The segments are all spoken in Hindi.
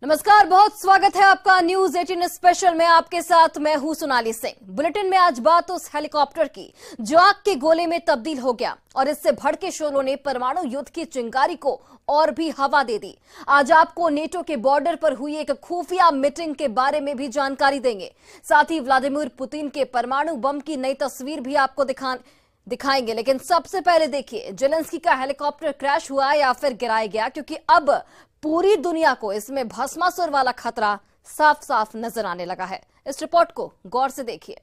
नमस्कार, बहुत स्वागत है आपका न्यूज 18 स्पेशल में। आपके साथ मैं हूं सोनाली सिंह। बुलेटिन में आज बात उस हेलीकॉप्टर की जो आग के गोले में तब्दील हो गया और इससे भड़के शोलों ने परमाणु युद्ध की चिंगारी को और भी हवा दे दी। आज आपको नेटो के बॉर्डर पर हुई एक खुफिया मीटिंग के बारे में भी जानकारी देंगे। साथ ही व्लादिमीर पुतिन के परमाणु बम की नई तस्वीर भी आपको दिखाएंगे। लेकिन सबसे पहले देखिए, जेलेंस्की का हेलीकॉप्टर क्रैश हुआ या फिर गिराया गया, क्योंकि अब पूरी दुनिया को इसमें भस्मासुर वाला खतरा साफ साफ नजर आने लगा है। इस रिपोर्ट को गौर से देखिए।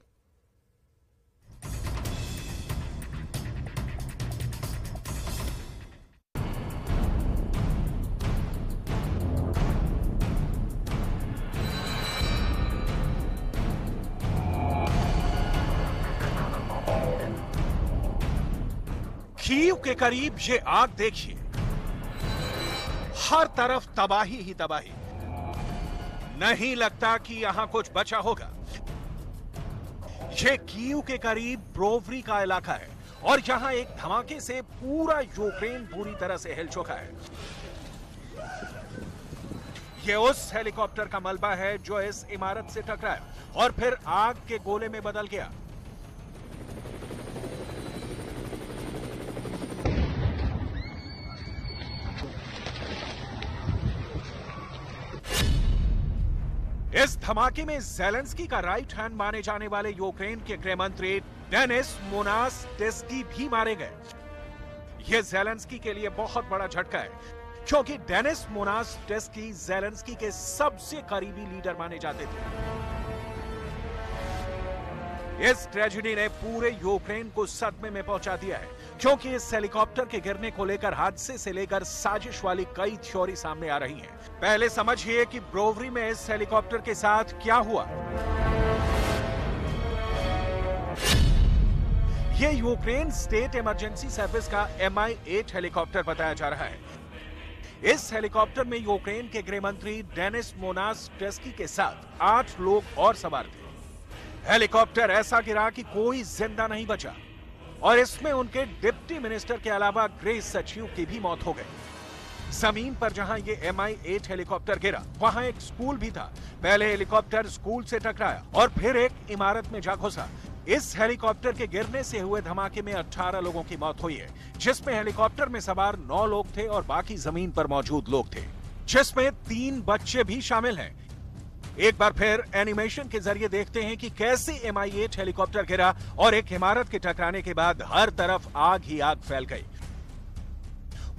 कीव के करीब ये आग देखिए, हर तरफ तबाही ही तबाही। नहीं लगता कि यहां कुछ बचा होगा। ये कीव के करीब ब्रोवरी का इलाका है और यहां एक धमाके से पूरा यूक्रेन पूरी तरह से हिल चुका है। ये उस हेलीकॉप्टर का मलबा है जो इस इमारत से टकराया और फिर आग के गोले में बदल गया। इस धमाके में ज़ेलेंस्की का राइट हैंड माने जाने वाले यूक्रेन के गृह मंत्री डेनिस मोनास्टेस्की भी मारे गए। यह ज़ेलेंस्की के लिए बहुत बड़ा झटका है, क्योंकि डेनिस मोनास्टेस्की ज़ेलेंस्की के सबसे करीबी लीडर माने जाते थे। इस ट्रेजेडी ने पूरे यूक्रेन को सदमे में पहुंचा दिया है, क्योंकि इस हेलीकॉप्टर के गिरने को लेकर हादसे से लेकर साजिश वाली कई थ्योरी सामने आ रही हैं। पहले समझिए कि ब्रोवरी में इस हेलीकॉप्टर के साथ क्या हुआ। यह यूक्रेन स्टेट इमरजेंसी सर्विस का Mi-8 हेलीकॉप्टर बताया जा रहा है। इस हेलीकॉप्टर में यूक्रेन के गृह मंत्री डेनिस मोनास्टेस्की के साथ 8 लोग और सवार थे। हेलीकॉप्टर ऐसा गिरा कि कोई जिंदा नहीं बचा और इसमें उनके डिप्टी मिनिस्टर के अलावा गृह सचिव की भी मौत हो गई। जमीन पर जहां ये Mi-8 हेलीकॉप्टर गिरा, वहां एक स्कूल भी था। पहले हेलीकॉप्टर स्कूल से टकराया और फिर एक इमारत में जा घुसा। इस हेलीकॉप्टर के गिरने से हुए धमाके में 18 लोगों की मौत हुई है, जिसमें हेलीकॉप्टर में सवार 9 लोग थे और बाकी जमीन पर मौजूद लोग थे, जिसमें 3 बच्चे भी शामिल हैं। एक बार फिर एनिमेशन के जरिए देखते हैं कि कैसे Mi-8 हेलीकॉप्टर गिरा और एक इमारत के टकराने के बाद हर तरफ आग ही आग फैल गई।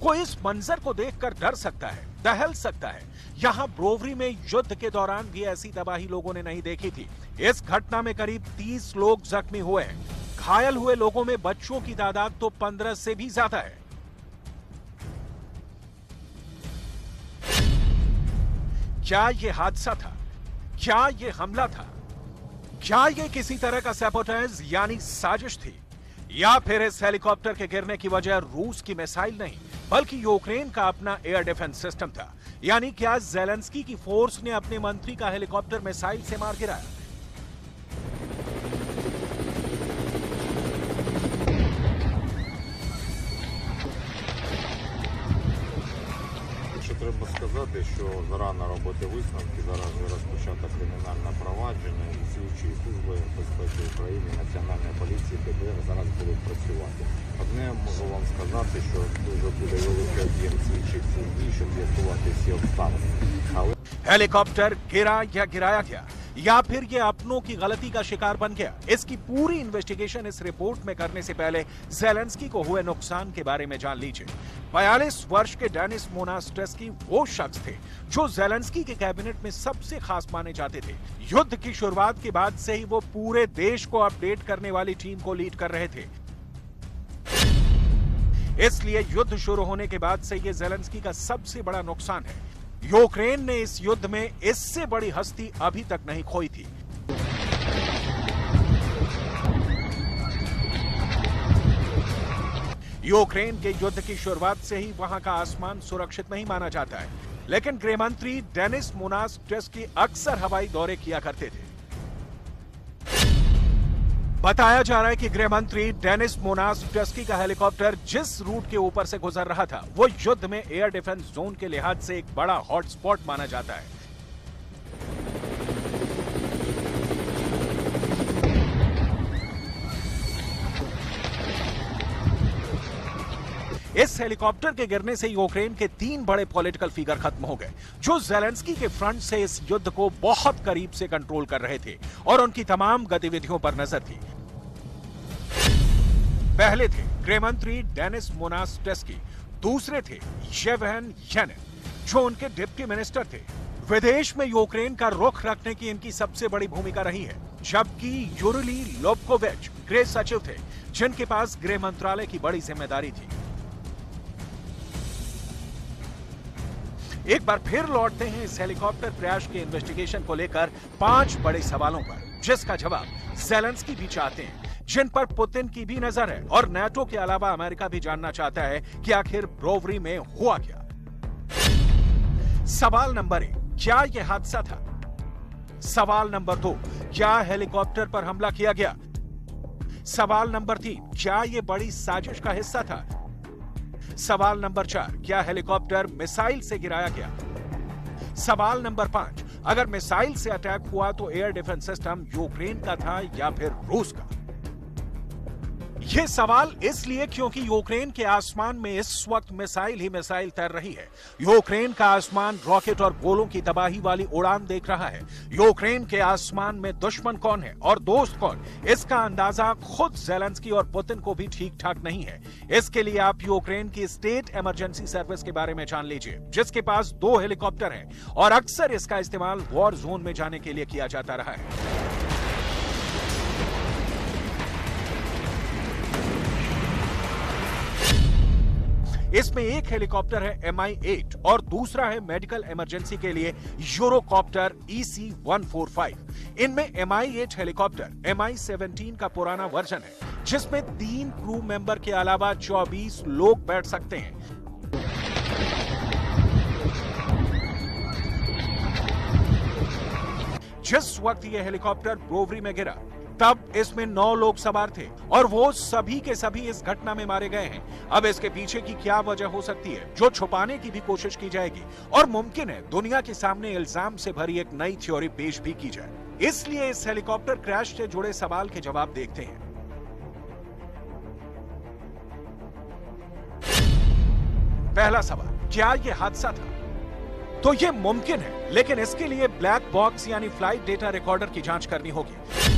कोई इस मंजर को देखकर डर सकता है, दहल सकता है। यहां ब्रोवरी में युद्ध के दौरान भी ऐसी तबाही लोगों ने नहीं देखी थी। इस घटना में करीब 30 लोग जख्मी हुए हैं। घायल हुए लोगों में बच्चों की तादाद तो 15 से भी ज्यादा है। क्या यह हादसा था? क्या ये हमला था? क्या ये किसी तरह का सैबोटेज यानी साजिश थी? या फिर इस हेलीकॉप्टर के गिरने की वजह रूस की मिसाइल नहीं, बल्कि यूक्रेन का अपना एयर डिफेंस सिस्टम था? यानी क्या ज़ेलेंस्की की फोर्स ने अपने मंत्री का हेलीकॉप्टर मिसाइल से मार गिराया? Треба сказати, що зарано робити висновки, зараз вже розпочато кримінальне провадження, і слідчі служби безпеки України, Національної поліції, ДБР зараз будуть працювати. Одне можу вам сказати, що дуже буде великий об'єм слідчих дій, щоб з'ясувати всі обставини. हेलीकॉप्टर गिरा या गिराया गया, या फिर ये अपनों की गलती का शिकार बन गया? इसकी पूरी इन्वेस्टिगेशन इस रिपोर्ट में करने से पहले ज़ेलेंस्की को हुए नुकसान के बारे में जान लीजिए। 42 वर्ष के डेनिस मोनास्टेस्की वो शख्स थे जो ज़ेलेंस्की के कैबिनेट में सबसे खास माने जाते थे। युद्ध की शुरुआत के बाद से ही वो पूरे देश को अपडेट करने वाली टीम को लीड कर रहे थे। इसलिए युद्ध शुरू होने के बाद से ये ज़ेलेंस्की का सबसे बड़ा नुकसान है। यूक्रेन ने इस युद्ध में इससे बड़ी हस्ती अभी तक नहीं खोई थी। यूक्रेन के युद्ध की शुरुआत से ही वहां का आसमान सुरक्षित नहीं माना जाता है, लेकिन गृहमंत्री डेनिस मोनास्टेस्की अक्सर हवाई दौरे किया करते थे। बताया जा रहा है कि गृह मंत्री डेनिस मोनास्टेस्की का हेलीकॉप्टर जिस रूट के ऊपर से गुजर रहा था वो युद्ध में एयर डिफेंस जोन के लिहाज से एक बड़ा हॉटस्पॉट माना जाता है। इस हेलीकॉप्टर के गिरने से यूक्रेन के 3 बड़े पॉलिटिकल फिगर खत्म हो गए, जो जेलेंस्की के फ्रंट से इस युद्ध को बहुत करीब से कंट्रोल कर रहे थे और उनकी तमाम गतिविधियों पर नजर थी। पहले थे गृह मंत्री डेनिस मोनास्टेस्की, दूसरे थे येवहेन यानिन जो उनके डिप्टी मिनिस्टर थे। विदेश में यूक्रेन का रुख रखने की इनकी सबसे बड़ी भूमिका रही है, जबकि यूरिली लोब्कोविच गृह सचिव थे, जिनके पास गृह मंत्रालय की बड़ी जिम्मेदारी थी। एक बार फिर लौटते हैं इस हेलीकॉप्टर क्रैश के इन्वेस्टिगेशन को लेकर 5 बड़े सवालों पर, जिसका जवाब जेलेंस्की भी चाहते हैं, जिन पर पुतिन की भी नजर है और नाटो के अलावा अमेरिका भी जानना चाहता है कि आखिर ब्रोवरी में हुआ क्या। सवाल नंबर 1, क्या यह हादसा था? सवाल नंबर 2, क्या हेलीकॉप्टर पर हमला किया गया? सवाल नंबर 3, क्या यह बड़ी साजिश का हिस्सा था? सवाल नंबर 4, क्या हेलीकॉप्टर मिसाइल से गिराया गया? सवाल नंबर 5, अगर मिसाइल से अटैक हुआ तो एयर डिफेंस सिस्टम यूक्रेन का था या फिर रूस का? ये सवाल इसलिए क्योंकि यूक्रेन के आसमान में इस वक्त मिसाइल ही मिसाइल तैर रही है। यूक्रेन का आसमान रॉकेट और गोलों की तबाही वाली उड़ान देख रहा है। यूक्रेन के आसमान में दुश्मन कौन है और दोस्त कौन, इसका अंदाजा खुद जेलेंस्की और पुतिन को भी ठीक ठाक नहीं है। इसके लिए आप यूक्रेन की स्टेट इमरजेंसी सर्विस के बारे में जान लीजिए, जिसके पास 2 हेलीकॉप्टर हैं और अक्सर इसका इस्तेमाल वॉर जोन में जाने के लिए किया जाता रहा है। इसमें एक हेलीकॉप्टर है MI-8 और दूसरा है मेडिकल इमरजेंसी के लिए यूरोकॉप्टर EC-145। इनमें MI-8 हेलीकॉप्टर MI-17 का पुराना वर्जन है, जिसमें 3 क्रू मेंबर के अलावा 24 लोग बैठ सकते हैं। जिस वक्त यह हेलीकॉप्टर ब्रोवरी में गिरा, तब इसमें 9 लोग सवार थे और वो सभी के सभी इस घटना में मारे गए हैं। अब इसके पीछे की क्या वजह हो सकती है, जो छुपाने की भी कोशिश की जाएगी और मुमकिन है दुनिया के सामने इल्जाम से भरी एक नई थ्योरी पेश भी की जाए। इसलिए इस हेलीकॉप्टर क्रैश से जुड़े सवाल के जवाब देखते हैं। पहला सवाल, क्या यह हादसा था? तो यह मुमकिन है, लेकिन इसके लिए ब्लैक बॉक्स यानी फ्लाइट डेटा रिकॉर्डर की जांच करनी होगी।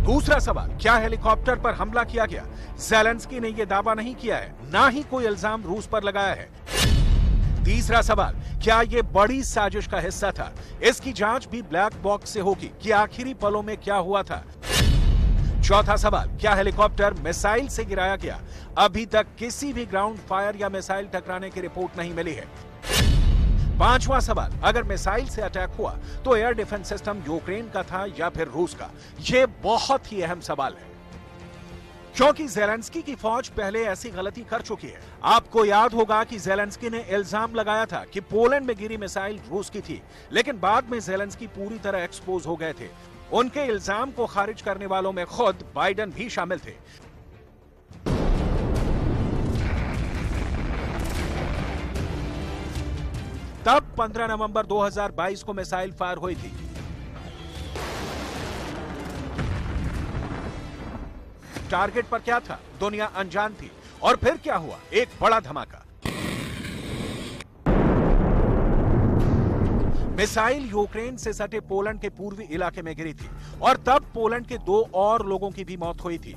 दूसरा सवाल, क्या हेलीकॉप्टर पर हमला किया गया? जेलेंस्की ने यह दावा नहीं किया है, ना ही कोई इल्जाम रूस पर लगाया है। तीसरा सवाल, क्या यह बड़ी साजिश का हिस्सा था? इसकी जांच भी ब्लैक बॉक्स से होगी कि आखिरी पलों में क्या हुआ था। चौथा सवाल, क्या हेलीकॉप्टर मिसाइल से गिराया गया? अभी तक किसी भी ग्राउंड फायर या मिसाइल टकराने की रिपोर्ट नहीं मिली है। पांचवा सवाल, अगर मिसाइल से अटैक हुआ तो एयर डिफेंस सिस्टम यूक्रेन का था या फिर रूस का? यह बहुत ही अहम सवाल है, क्योंकि जेलेंस्की की फौज पहले ऐसी गलती कर चुकी है। आपको याद होगा कि जेलेंस्की ने इल्जाम लगाया था कि पोलैंड में गिरी मिसाइल रूस की थी, लेकिन बाद में जेलेंस्की पूरी तरह एक्सपोज हो गए थे। उनके इल्जाम को खारिज करने वालों में खुद बाइडेन भी शामिल थे। तब 15 नवंबर 2022 को मिसाइल फायर हुई थी। टारगेट पर क्या था, दुनिया अनजान थी। और फिर क्या हुआ, एक बड़ा धमाका। मिसाइल यूक्रेन से सटे पोलैंड के पूर्वी इलाके में गिरी थी और तब पोलैंड के 2 और लोगों की भी मौत हुई थी।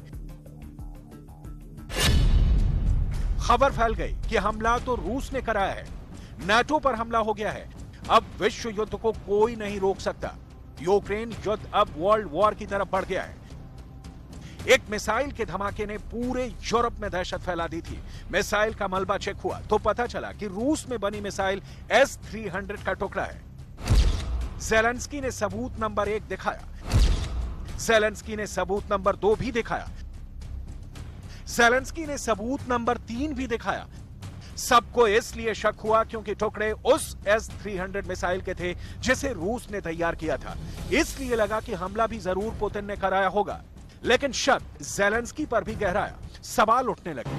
खबर फैल गई कि हमला तो रूस ने कराया है, नाटो पर हमला हो गया है। अब विश्व युद्ध को कोई नहीं रोक सकता। यूक्रेन युद्ध अब वर्ल्ड वॉर की तरफ बढ़ गया है। एक मिसाइल के धमाके ने पूरे यूरोप में दहशत फैला दी थी। मिसाइल का मलबा चेक हुआ तो पता चला कि रूस में बनी मिसाइल S-300 का टुकड़ा है। जेलेंस्की ने सबूत नंबर 1 दिखाया, जेलेंस्की ने सबूत नंबर 2 भी दिखाया, जेलेंस्की ने सबूत नंबर 3 भी दिखाया। सबको इसलिए शक हुआ क्योंकि टुकड़े उस S-300 मिसाइल के थे जिसे रूस ने तैयार किया था। इसलिए लगा कि हमला भी जरूर पुतिन ने कराया होगा। लेकिन शक जेलेंस्की पर भी गहराया, सवाल उठने लगे।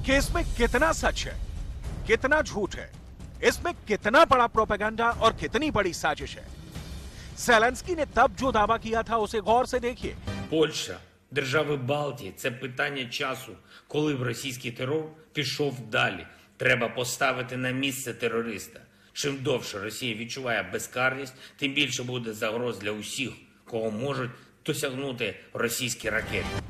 कि इसमें कितना सच है, कितना झूठ है, इसमें कितना बड़ा प्रोपेगेंडा और कितनी बड़ी साजिश है। जेलेंस्की ने तब जो दावा किया था उसे गौर से देखिए। Польща, держави Балтії – це питання часу, коли б російський терор пішов далі. Треба поставити на місце терориста. Чим довше Росія відчуває безкарність, тим більше буде загроз для усіх, кого можуть досягнути російські ракети.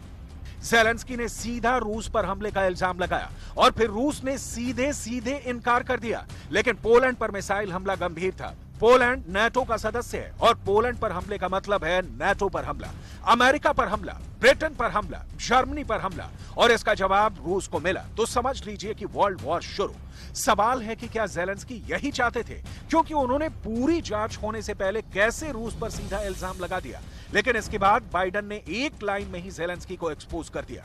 ज़ेलेंस्की ने सीधा रूस पर हमले का इल्जाम लगाया और फिर रूस ने सीधे सीधे इनकार कर दिया। लेकिन पोलैंड पर मिसाइल हमला गंभीर था। पोलैंड नाटो का सदस्य है और पोलैंड पर हमले का मतलब है नाटो पर हमला, अमेरिका पर हमला, ब्रिटेन पर हमला, जर्मनी पर हमला, और इसका जवाब रूस को मिला। तो समझ लीजिए कि वर्ल्ड वॉर शुरू। सवाल है कि क्या ज़ेलेंस्की यही चाहते थे, क्योंकि उन्होंने पूरी जांच होने से पहले कैसे रूस पर सीधा इल्जाम लगा दिया। लेकिन इसके बाद बाइडेन ने एक लाइन में ही ज़ेलेंस्की को एक्सपोज कर दिया।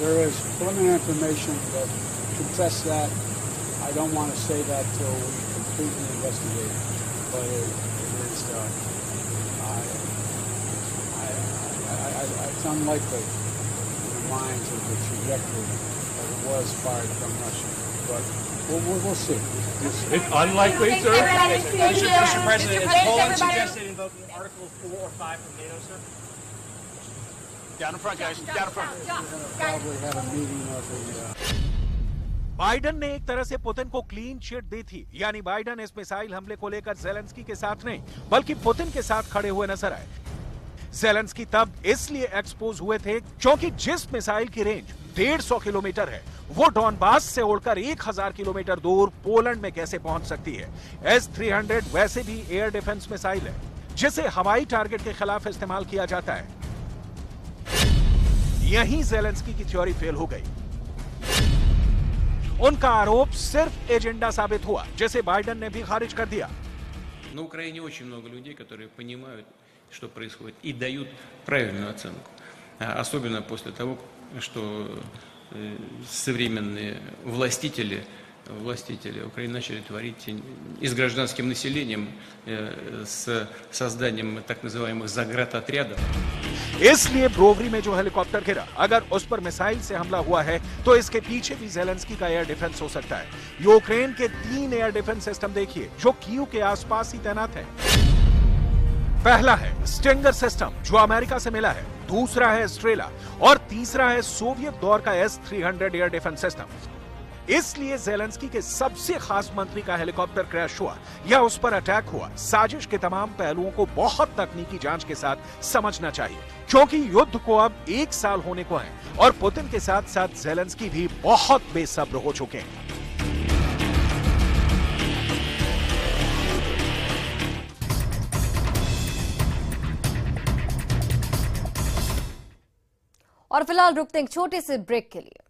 There is preliminary information that suggests that. I don't want to say that till we completely investigate, but it is. It's unlikely in the minds of the trajectory that it was fired from Russia, but we'll see. It's unlikely, sir. Mr. President, has Poland suggested invoking Article 4 or 5 from NATO, sir? Down in front, guys. Down in front. Probably have a meeting of the. Biden ने एक तरह से पुतिन को क्लीन चिट दी थी, यानी बाइडेन इस मिसाइल हमले को लेकर ज़ेलेंस्की के साथ नहीं बल्कि पुतिन के साथ खड़े हुए नजर आए। ज़ेलेंस्की तब इसलिए एक्सपोज हुए थे क्योंकि जिस मिसाइल की रेंज 150 किलोमीटर है वो डॉनबास से उड़कर 1000 किलोमीटर दूर पोलैंड में कैसे पहुंच सकती है। S-300 वैसे भी एयर डिफेंस मिसाइल है जिसे हवाई टारगेट के खिलाफ इस्तेमाल किया जाता है। यहीं ज़ेलेंस्की की थ्योरी फेल हो गई। उनका आरोप सिर्फ एजेंडा साबित हुआ, जिसे बाइडेन ने भी खारिज कर दिया। На Украине очень много людей, которые понимают, что происходит, и дают правильную оценку. Особенно после того, что современные властители Украины начали творить и с гражданским населением, с созданием так называемых заградотрядов. इसलिए ब्रोवरी में जो हेलीकॉप्टर गिरा, अगर उस पर मिसाइल से हमला हुआ है तो इसके पीछे भी ज़ेलेंस्की का एयर डिफेंस हो सकता है। यूक्रेन के 3 एयर डिफेंस सिस्टम देखिए जो कीव के आसपास ही तैनात है। पहला है स्टिंगर सिस्टम जो अमेरिका से मिला है, दूसरा है स्ट्रेला और तीसरा है सोवियत दौर का S-300 एयर डिफेंस सिस्टम। इसलिए ज़ेलेंस्की के सबसे खास मंत्री का हेलीकॉप्टर क्रैश हुआ या उस पर अटैक हुआ, साजिश के तमाम पहलुओं को बहुत तकनीकी जांच के साथ समझना चाहिए, क्योंकि युद्ध को अब 1 साल होने को है और पुतिन के साथ साथ ज़ेलेंस्की भी बहुत बेसब्र हो चुके हैं। और फिलहाल रुकते हैं एक छोटे से ब्रेक के लिए।